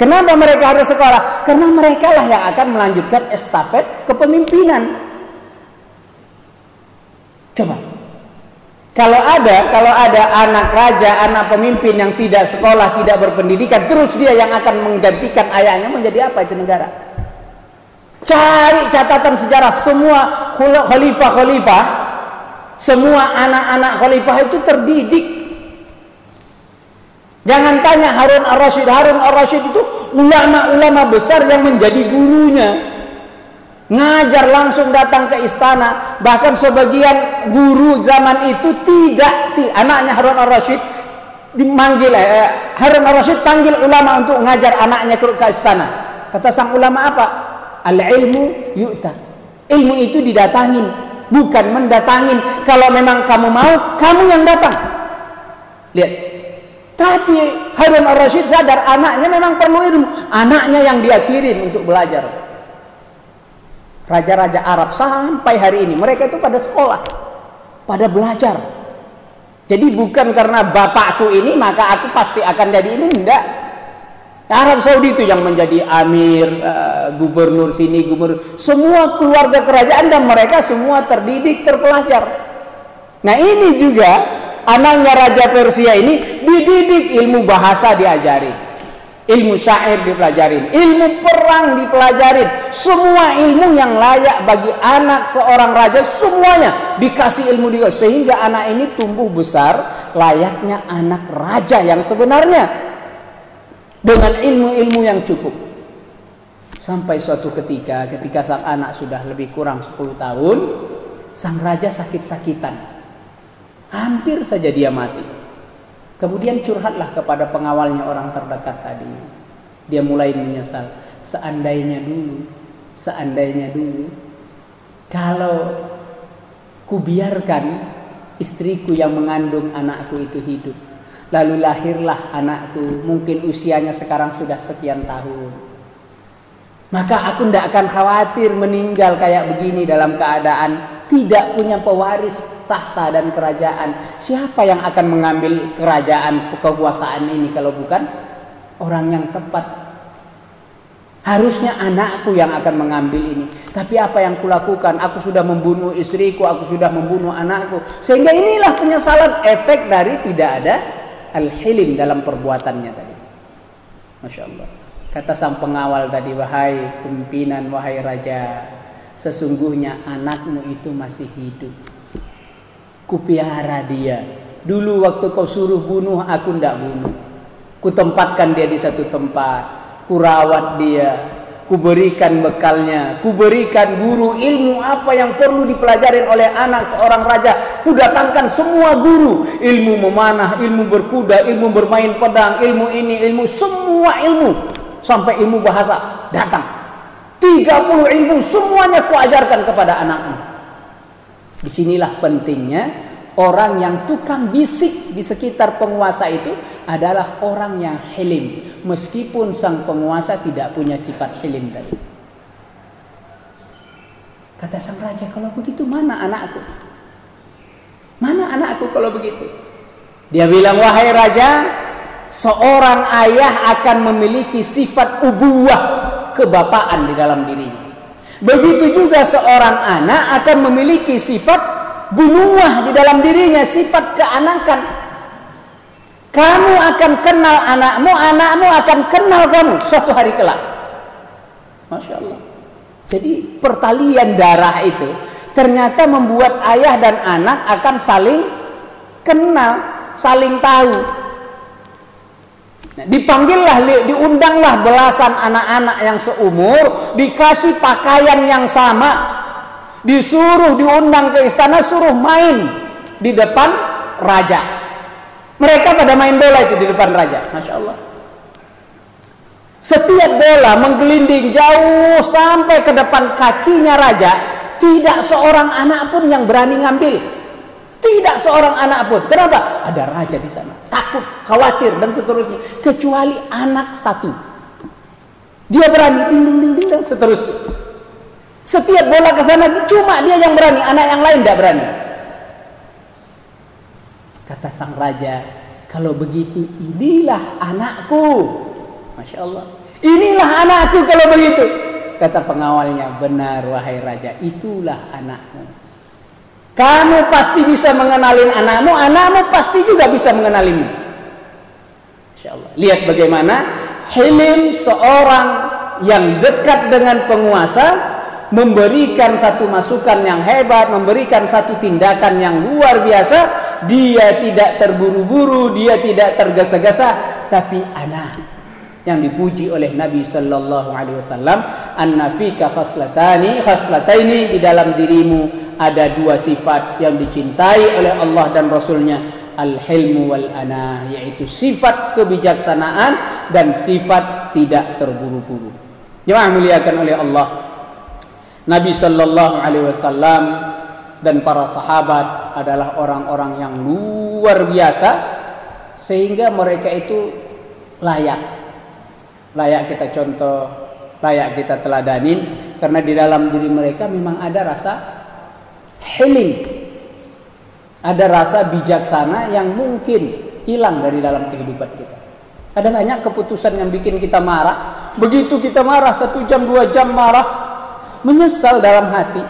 Kenapa mereka harus sekolah? Karena mereka lah yang akan melanjutkan estafet kepemimpinan. Coba. Kalau ada anak raja, anak pemimpin yang tidak sekolah, tidak berpendidikan, terus dia yang akan menggantikan ayahnya, menjadi apa itu negara? Cari catatan sejarah, semua khalifah, semua anak-anak khalifah itu terdidik. Jangan tanya Harun ar-Rasyid. Harun ar-Rasyid itu ulama-ulama besar yang menjadi gurunya. Ngajar langsung datang ke istana. Bahkan sebagian guru zaman itu anaknya Harun ar-Rasyid dimanggil, Harun ar-Rasyid panggil ulama untuk ngajar anaknya ke istana. Kata sang ulama apa? Al-ilmu yu'ta. Ilmu itu didatangin, bukan mendatangin. Kalau memang kamu mau, kamu yang datang. Lihat. Tapi Harun ar-Rasyid sadar anaknya memang perlu ilmu. Anaknya yang dia kirim untuk belajar. Raja-raja Arab sampai hari ini mereka itu pada sekolah, pada belajar. Jadi bukan karena bapakku ini maka aku pasti akan jadi ini, enggak. Arab Saudi itu yang menjadi amir, gubernur sini, gubernur, semua keluarga kerajaan dan mereka semua terdidik, terpelajar. Nah ini juga Anaknya Raja Persia ini dididik ilmu bahasa diajarin, ilmu syair dipelajarin, ilmu perang dipelajarin. Semua ilmu yang layak bagi anak seorang raja semuanya dikasih ilmu dia, sehingga anak ini tumbuh besar layaknya anak raja yang sebenarnya dengan ilmu-ilmu yang cukup. Sampai suatu ketika sang anak sudah lebih kurang 10 tahun, sang raja sakit-sakitan. Hampir saja dia mati. Kemudian curhatlah kepada pengawalnya orang terdekat tadi. Dia mulai menyesal. Seandainya dulu kalau kubiarkan istriku yang mengandung anakku itu hidup, lalu lahirlah anakku, mungkin usianya sekarang sudah sekian tahun, maka aku tidak akan khawatir meninggal kayak begini dalam keadaan tidak punya pewaris tahta dan kerajaan. Siapa yang akan mengambil kerajaan, kekuasaan ini kalau bukan orang yang tepat? Harusnya anakku yang akan mengambil ini. Tapi apa yang kulakukan? Aku sudah membunuh istriku, aku sudah membunuh anakku. Sehingga inilah penyesalan, efek dari tidak ada al-hilim dalam perbuatannya tadi. Masya Allah. Kata sang pengawal tadi, wahai pimpinan, wahai raja, sesungguhnya anakmu itu masih hidup. Kupelihara dia. Dulu waktu kau suruh bunuh, aku tidak bunuh. Kutempatkan dia di satu tempat. Kurawat dia. Kuberikan bekalnya. Kuberikan guru ilmu apa yang perlu dipelajarin oleh anak seorang raja. Kudatangkan semua guru. Ilmu memanah, ilmu berkuda, ilmu bermain pedang, ilmu ini, ilmu, semua ilmu. Sampai ilmu bahasa datang. 30 ilmu semuanya kuajarkan kepada anakmu. Disinilah pentingnya orang yang tukang bisik di sekitar penguasa itu adalah orang yang hilim, meskipun sang penguasa tidak punya sifat hilim tadi. Kata sang raja, kalau begitu mana anakku? Mana anakku kalau begitu? Dia bilang, wahai raja, seorang ayah akan memiliki sifat ubuwah, kebapaan di dalam dirinya. Begitu juga seorang anak akan memiliki sifat bunuwah di dalam dirinya, sifat keanakan. Kamu akan kenal anakmu, anakmu akan kenal kamu suatu hari kelak. Masya Allah. Jadi pertalian darah itu ternyata membuat ayah dan anak akan saling kenal, saling tahu. Nah, dipanggillah, diundanglah belasan anak-anak yang seumur, dikasih pakaian yang sama, disuruh diundang ke istana, suruh main di depan raja. Mereka pada main bola itu di depan raja. Masya Allah. Setiap bola menggelinding jauh sampai ke depan kakinya raja, tidak seorang anak pun yang berani ngambil. Tidak seorang anak pun. Kenapa? Ada raja di sana. Takut, khawatir dan seterusnya. Kecuali anak satu. Dia berani ding ding ding ding dan seterusnya. Setiap bola ke sana cuma dia yang berani, anak yang lain tidak berani. Kata sang raja, kalau begitu inilah anakku. Masya Allah. Inilah anakku kalau begitu. Kata pengawalnya, benar wahai raja, itulah anakmu. Kamu pasti bisa mengenalin anakmu, anakmu pasti juga bisa mengenalimu. Insya Allah. Lihat bagaimana hilim seorang yang dekat dengan penguasa, memberikan satu masukan yang hebat, memberikan satu tindakan yang luar biasa. Dia tidak terburu-buru, dia tidak tergesa-gesa, tapi anak yang dipuji oleh Nabi Sallallahu Alaihi Wasallam, an-nafika khaslataini, di dalam dirimu ada dua sifat yang dicintai oleh Allah dan Rasulnya, al-hilmu wal-ana, yaitu sifat kebijaksanaan dan sifat tidak terburu-buru. Jemaah muliakan oleh Allah, Nabi Sallallahu Alaihi Wasallam dan para sahabat adalah orang-orang yang luar biasa, sehingga mereka itu layak kita contoh, layak kita teladanin, karena di dalam diri mereka memang ada rasa hilim, ada rasa bijaksana yang mungkin hilang dari dalam kehidupan kita. Ada banyak keputusan yang bikin kita marah. Begitu kita marah 1 jam 2 jam marah, menyesal dalam hati.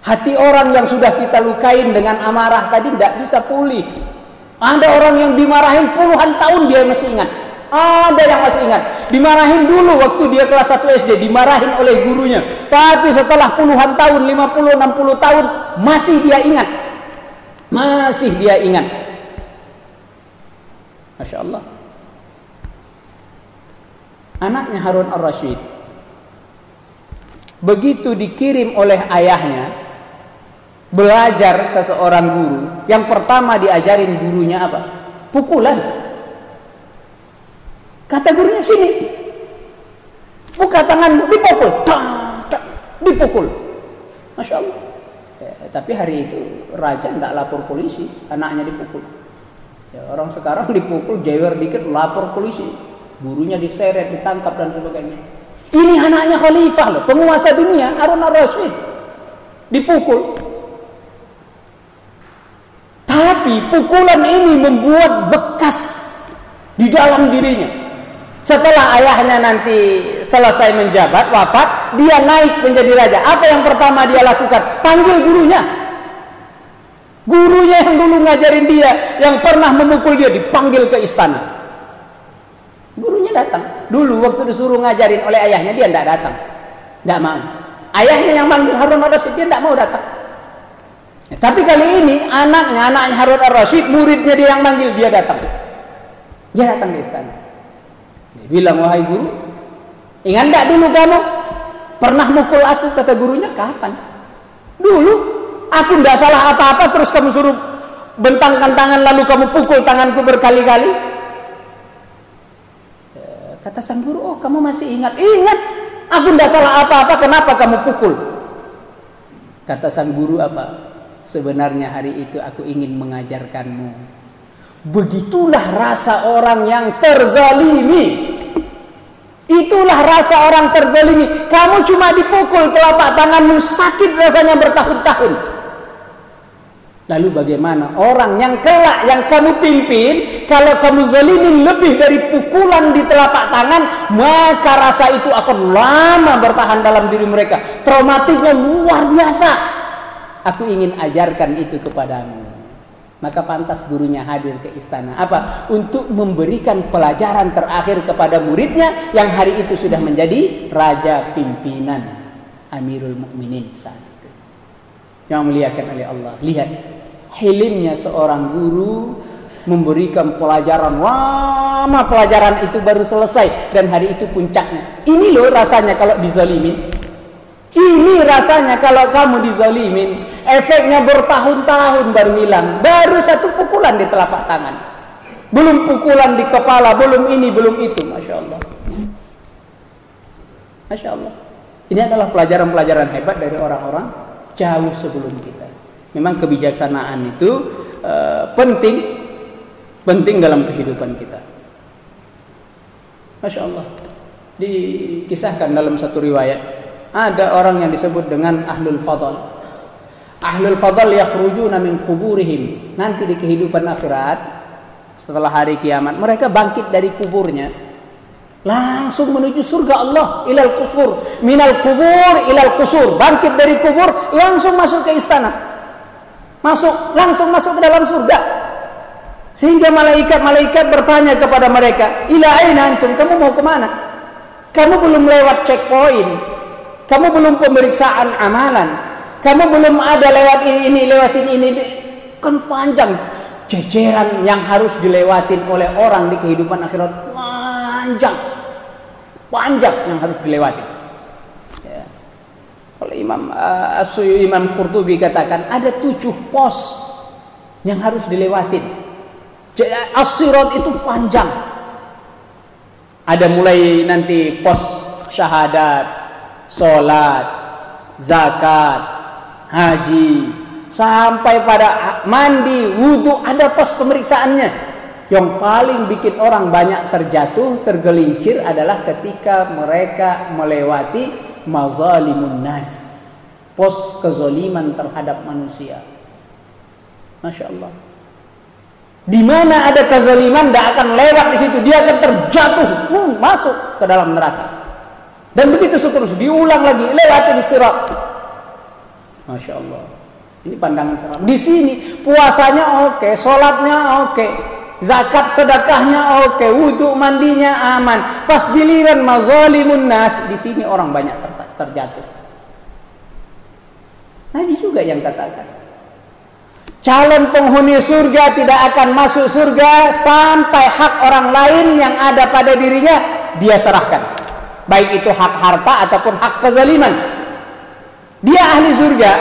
Hati orang yang sudah kita lukain dengan amarah tadi tidak bisa pulih. Ada orang yang dimarahin puluhan tahun dia masih ingat. Ada yang masih ingat. Dimarahin dulu waktu dia kelas 1 SD, dimarahin oleh gurunya. Tapi setelah puluhan tahun, 50, 60 tahun, masih dia ingat. Masih dia ingat. Masya Allah. Anaknya Harun Ar-Rasyid, begitu dikirim oleh ayahnya belajar ke seorang guru, yang pertama diajarin gurunya apa? Pukulan. Kata gurunya, sini, buka tanganmu, dipukul. Dipukul. Masya Allah. Tapi hari itu raja tidak lapor polisi, anaknya dipukul. Orang sekarang dipukul, jewer dikit lapor polisi, gurunya diseret, ditangkap dan sebagainya. Ini anaknya khalifah loh, penguasa dunia, Harun Ar-Rasyid, dipukul. Tapi pukulan ini membuat bekas di dalam dirinya. Setelah ayahnya nanti selesai menjabat, wafat, dia naik menjadi raja. Apa yang pertama dia lakukan? Panggil gurunya. Gurunya yang dulu ngajarin dia, yang pernah memukul dia, dipanggil ke istana. Gurunya datang. Dulu waktu disuruh ngajarin oleh ayahnya, dia tidak datang, tidak mau. Ayahnya yang manggil Harun Ar-Rasyid, dia tidak mau datang. Tapi kali ini anaknya Harun Ar-Rasyid, muridnya dia yang manggil, dia datang. Dia datang ke istana. Dia bilang, wahai guru, ingat tidak dulu kamu pernah mukul aku? Kata gurunya, kapan? Dulu aku tidak salah apa-apa, terus kamu suruh bentangkan tangan, lalu kamu pukul tanganku berkali-kali. Kata sang guru, oh kamu masih ingat? Ingat, aku tidak salah apa-apa, kenapa kamu pukul? Kata sang guru, apa? Sebenarnya hari itu aku ingin mengajarkanmu. Begitulah rasa orang yang terzalimi. Itulah rasa orang terzalimi. Kamu cuma dipukul, telapak tanganmu sakit rasanya bertahun-tahun. Lalu bagaimana orang yang kelak yang kamu pimpin, kalau kamu zalimin lebih dari pukulan di telapak tangan, maka rasa itu akan lama bertahan dalam diri mereka. Traumatiknya luar biasa. Aku ingin ajarkan itu kepadamu. Maka pantas gurunya hadir ke istana. Apa? Untuk memberikan pelajaran terakhir kepada muridnya yang hari itu sudah menjadi raja pimpinan, Amirul Mukminin saat itu. Yang muliakan oleh Allah. Lihat hilimnya seorang guru memberikan pelajaran lama, pelajaran itu baru selesai dan hari itu puncaknya. Ini loh rasanya kalau dizalimin. Ini rasanya kalau kamu dizalimin, efeknya bertahun-tahun baru hilang. Baru satu pukulan di telapak tangan, belum pukulan di kepala, belum ini, belum itu. Masya Allah. Masya Allah. Ini adalah pelajaran-pelajaran hebat dari orang-orang jauh sebelum kita. Memang kebijaksanaan itu penting dalam kehidupan kita. Masya Allah. Dikisahkan dalam satu riwayat, ada orang yang disebut dengan Ahlul Fadl. Ahlul Fadl yakhrujuna min kuburihim. Nanti di kehidupan akhirat, setelah hari kiamat, mereka bangkit dari kuburnya, langsung menuju surga Allah. Ilal qusur, minal kubur ilal qusur. Bangkit dari kubur, langsung masuk ke istana. Langsung masuk ke dalam surga. Sehingga malaikat-malaikat bertanya kepada mereka, ila aina antum? Kamu mau kemana? Kamu belum lewat checkpoint. Kamu belum pemeriksaan amalan. Kamu belum ada lewatin ini. Kan panjang jajaran yang harus dilewatin oleh orang di kehidupan akhirat. Panjang yang harus dilewatin. Ya. Kalau Imam Qurtubi katakan ada 7 pos yang harus dilewatin. As-sirat itu panjang. Ada mulai nanti pos syahadat, sholat, zakat, haji, sampai pada mandi, wudhu, ada pos pemeriksaannya. Yang paling bikin orang banyak terjatuh, tergelincir adalah ketika mereka melewati mazalimun nas, pos kezaliman terhadap manusia. Masya Allah. Di mana ada kezaliman, tidak akan lewat di situ, dia akan terjatuh, masuk ke dalam neraka. Dan begitu seterusnya, diulang lagi, lewatin sirat. Masya Allah. Ini pandangan orang. Di sini puasanya oke, sholatnya oke, zakat sedekahnya oke, wudhu mandinya aman. Pas giliran mazalimun nas, di sini orang banyak terjatuh. Nabi juga yang katakan, calon penghuni surga tidak akan masuk surga sampai hak orang lain yang ada pada dirinya dia serahkan, baik itu hak harta ataupun hak kezaliman. Dia ahli surga,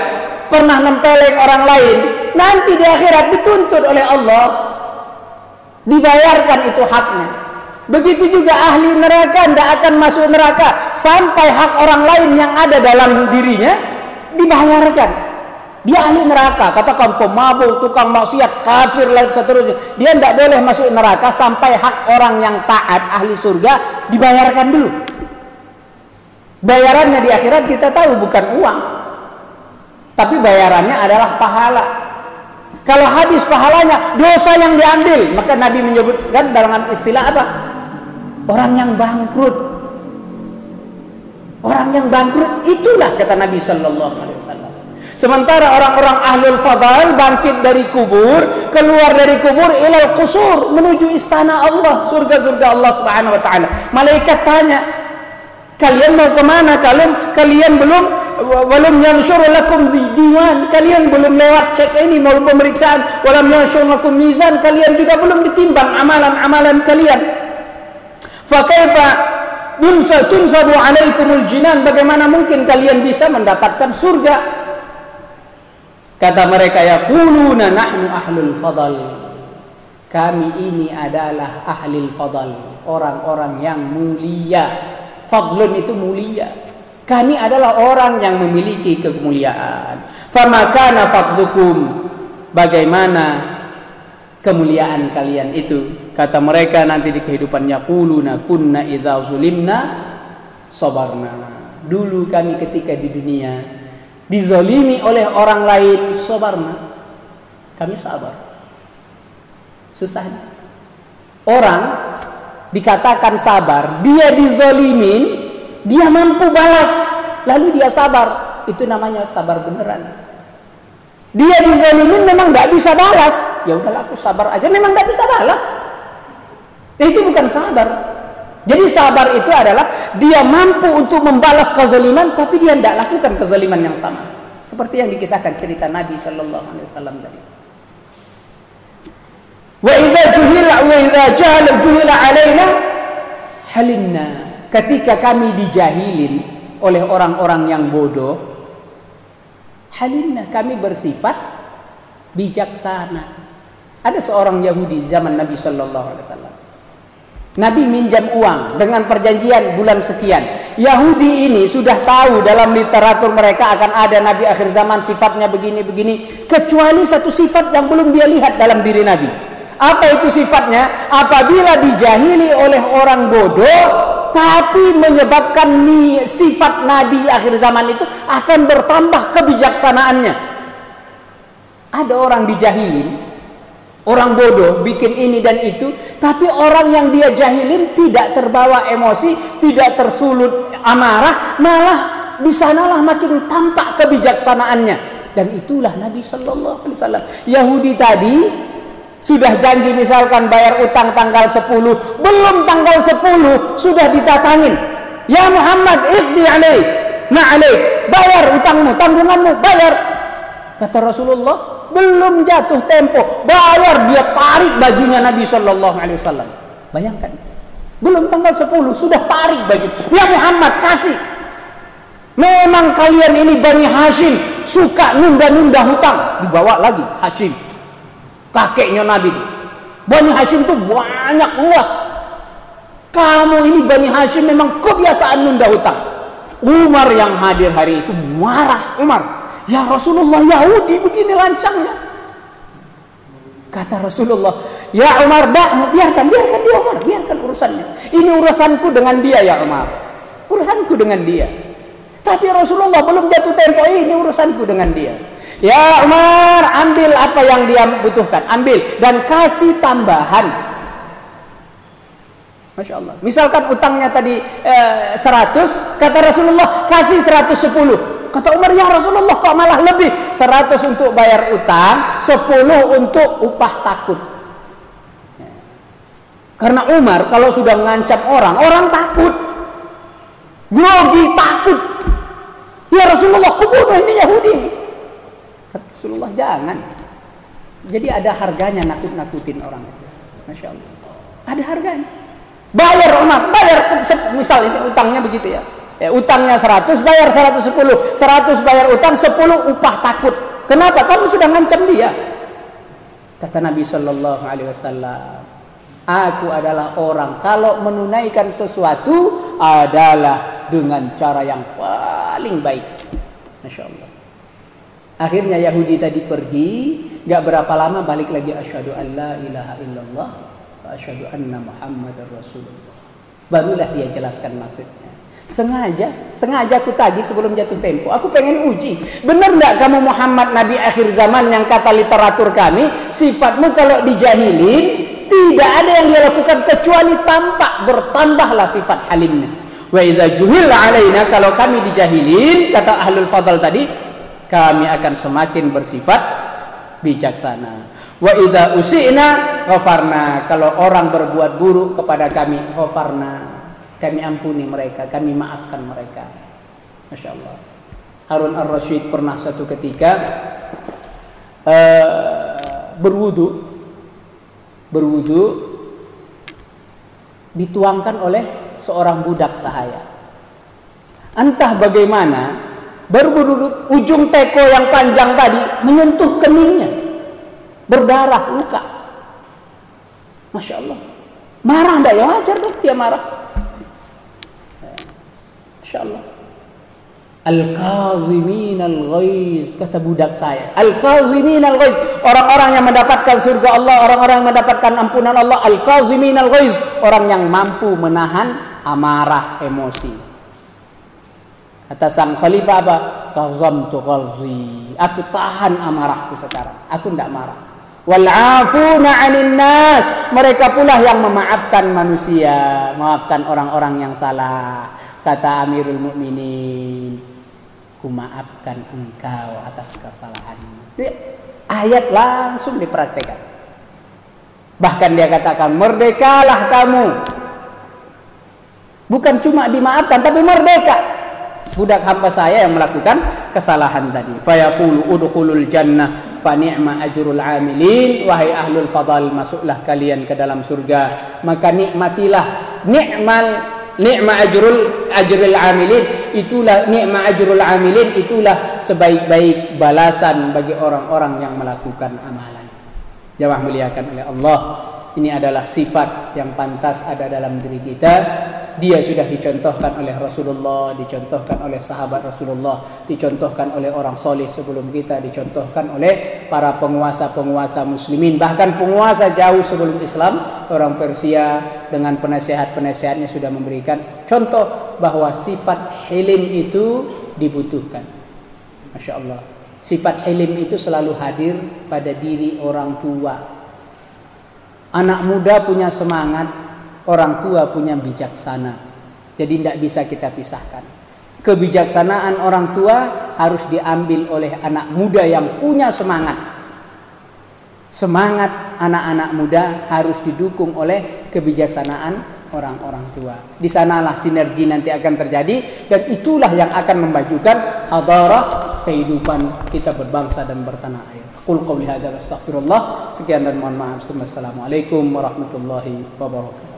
pernah nempeleng orang lain, nanti di akhirat dituntut oleh Allah, dibayarkan itu haknya. Begitu juga ahli neraka tidak akan masuk neraka sampai hak orang lain yang ada dalam dirinya dibayarkan. Dia ahli neraka, katakan pemabuk, tukang maksiat, kafir, lain seterusnya, dia tidak boleh masuk neraka sampai hak orang yang taat ahli surga dibayarkan dulu. Bayarannya di akhirat kita tahu bukan uang, tapi bayarannya adalah pahala. Kalau habis pahalanya, dosa yang diambil, maka Nabi menyebutkan dalam istilah apa? Orang yang bangkrut. Orang yang bangkrut itulah kata Nabi Sallallahu Alaihi Wasallam. Sementara orang-orang ahlul fadal bangkit dari kubur, keluar dari kubur ilal qusur, menuju istana Allah, surga-surga Allah Subhanahu wa taala. Malaikat tanya, kalian mau kemana? Kalian belum yanshur lakum diwan, kalian belum lewat cek ini mau pemeriksaan, walam yanshur lakum mizan, kalian juga belum ditimbang amalan-amalan kalian. Fa kaifa tunsabu alaikumul jinan, bagaimana mungkin kalian bisa mendapatkan surga? Kata mereka, yaquluna nahnu ahlul fadal, kami ini adalah ahlul fadal, orang-orang yang mulia. Fadlun itu mulia. Kami adalah orang yang memiliki kemuliaan. Fama kana fadlukum, bagaimana kemuliaan kalian itu? Kata mereka nanti di kehidupan, yaquluna kunna idza zulimna sabarna. Dulu kami ketika di dunia dizalimi oleh orang lain, sabarna, kami sabar. Susahnya orang dikatakan sabar, dia dizalimin, dia mampu balas, lalu dia sabar, itu namanya sabar beneran. Dia dizalimin memang tidak bisa balas, ya udahlah aku sabar aja, memang tidak bisa balas, itu bukan sabar. Jadi sabar itu adalah dia mampu untuk membalas kezaliman, tapi dia tidak lakukan kezaliman yang sama, seperti yang dikisahkan cerita Nabi Sallallahu Alaihi Wasallam tadi. Wa idza juhila alaina halimna, ketika kami dijahilin oleh orang-orang yang bodoh, halimna, kami bersifat bijaksana. Ada seorang Yahudi zaman Nabi Sallallahu Alaihi Wasallam. Nabi minjam uang dengan perjanjian bulan sekian. Yahudi ini sudah tahu dalam literatur mereka akan ada Nabi akhir zaman sifatnya begini-begini, kecuali satu sifat yang belum dia lihat dalam diri Nabi. Apa itu sifatnya? Apabila dijahili oleh orang bodoh, tapi menyebabkan sifat Nabi akhir zaman itu akan bertambah kebijaksanaannya. Ada orang dijahilin, orang bodoh bikin ini dan itu, tapi orang yang dia jahilin tidak terbawa emosi, tidak tersulut amarah, malah di sanalah makin tampak kebijaksanaannya. Dan itulah Nabi Sallallahu Alaihi Wasallam. Yahudi tadi sudah janji misalkan bayar utang tanggal 10, belum tanggal 10 sudah didatangin. Ya Muhammad, iqdi alaik, ma'alaik, bayar utangmu, tanggunganmu, bayar. Kata Rasulullah, belum jatuh tempo, bayar, dia tarik bajunya Nabi Sallallahu Alaihi Wasallam. Bayangkan, belum tanggal 10 sudah tarik baju. Ya Muhammad, kasih. Memang kalian ini Bani Hashim suka nunda-nunda hutang. Dibawa lagi Hashim, kakeknya Nabi. Bani Hashim itu banyak luas. Kamu ini Bani Hashim memang kebiasaan nunda hutang. Umar yang hadir hari itu marah. Umar, ya Rasulullah, Yahudi begini lancangnya. Kata Rasulullah, ya Umar, biarkan dia Umar, biarkan urusannya. Ini urusanku dengan dia ya Umar, urusanku dengan dia. Tapi Rasulullah belum jatuh tempo, ini urusanku dengan dia. Ya Umar, ambil apa yang dia butuhkan, ambil dan kasih tambahan. Masya Allah. Misalkan utangnya tadi 100, kata Rasulullah kasih 110. Kata Umar, ya Rasulullah kok malah lebih? 100 untuk bayar utang, 10 untuk upah takut. Karena Umar kalau sudah mengancam orang, orang takut. Grogi, takut. Ya Rasulullah, kubunuh ini Yahudi. Kata Rasulullah, jangan. Jadi ada harganya nakut-nakutin orang itu. Masya Allah. Ada harganya. Bayar Umar, bayar misal ini utangnya begitu ya. Utangnya 100, bayar 110. 100 bayar utang, 10 upah takut. Kenapa? Kamu sudah ngancam dia. Kata Nabi Shallallahu Alaihi Wasallam, aku adalah orang kalau menunaikan sesuatu adalah dengan cara yang paling baik. Masya Allah. Akhirnya Yahudi tadi pergi, gak berapa lama balik lagi, asyhadu an la ilaha illallah wa asyhadu anna Muhammadar Rasulullah. Barulah dia jelaskan maksudnya. Sengaja aku tagih sebelum jatuh tempo. Aku pengen uji, benar enggak kamu Muhammad Nabi akhir zaman yang kata literatur kami, sifatmu kalau dijahilin tidak ada yang dia lakukan kecuali tampak bertambahlah sifat halimnya. Wa idza juhil alaina, kalau kami dijahilin, kata ahlul fadl tadi, kami akan semakin bersifat bijaksana. Wa idza usi'na ghafarna, kalau orang berbuat buruk kepada kami, ghafarna, kami ampuni mereka, kami maafkan mereka. Masya Allah. Harun ar-Rasyid pernah satu ketika berwudu, dituangkan oleh seorang budak sahaya. Entah bagaimana, berwudu, ujung teko yang panjang tadi menyentuh keningnya, berdarah, luka. Masya Allah. Marah enggak? Ya wajar dong dia marah. Insyaallah. Al-kazimin al-ghaiz, kata budak saya. Al-kazimin al-ghaiz, orang-orang yang mendapatkan surga Allah, orang-orang yang mendapatkan ampunan Allah. Al-kazimin al-ghaiz, orang yang mampu menahan amarah, emosi. Kata sang khalifah apa? Kazamtu ghalzi, aku tahan amarahku sekarang, aku tidak marah. Wal 'afuna 'anil nas, mereka pula yang memaafkan manusia, maafkan orang-orang yang salah. Kata Amirul Mukminin, ku maafkan engkau atas kesalahanmu. Ayat langsung dipraktekkan. Bahkan dia katakan, merdekalah kamu. Bukan cuma dimaafkan, tapi merdeka. Budak hamba saya yang melakukan kesalahan tadi. Fayaqulu udkhulul jannah fa ni'ma ajrul 'amilin, wahai ahlul fadal, masuklah kalian ke dalam surga, maka nikmatilah ni'ma ajrul amilin, itulah ni'ma ajrul amilin, itulah sebaik-baik balasan bagi orang-orang yang melakukan amalan. Jamaah muliakan oleh Allah, ini adalah sifat yang pantas ada dalam diri kita. Dia sudah dicontohkan oleh Rasulullah, dicontohkan oleh sahabat Rasulullah, dicontohkan oleh orang soleh sebelum kita, dicontohkan oleh para penguasa-penguasa muslimin, bahkan penguasa jauh sebelum Islam. Orang Persia dengan penasihat-penasihatnya sudah memberikan contoh bahwa sifat hilim itu dibutuhkan. Masya Allah. Sifat hilim itu selalu hadir pada diri orang tua. Anak muda punya semangat, orang tua punya bijaksana. Jadi tidak bisa kita pisahkan. Kebijaksanaan orang tua harus diambil oleh anak muda yang punya semangat. Semangat anak-anak muda harus didukung oleh kebijaksanaan orang-orang tua. Di sanalah sinergi nanti akan terjadi, dan itulah yang akan memajukan hadarah kehidupan kita berbangsa dan bertanah air. Qul qouli hadza wa astaghfirullah. Sekian dan mohon maaf. Assalamualaikum warahmatullahi wabarakatuh.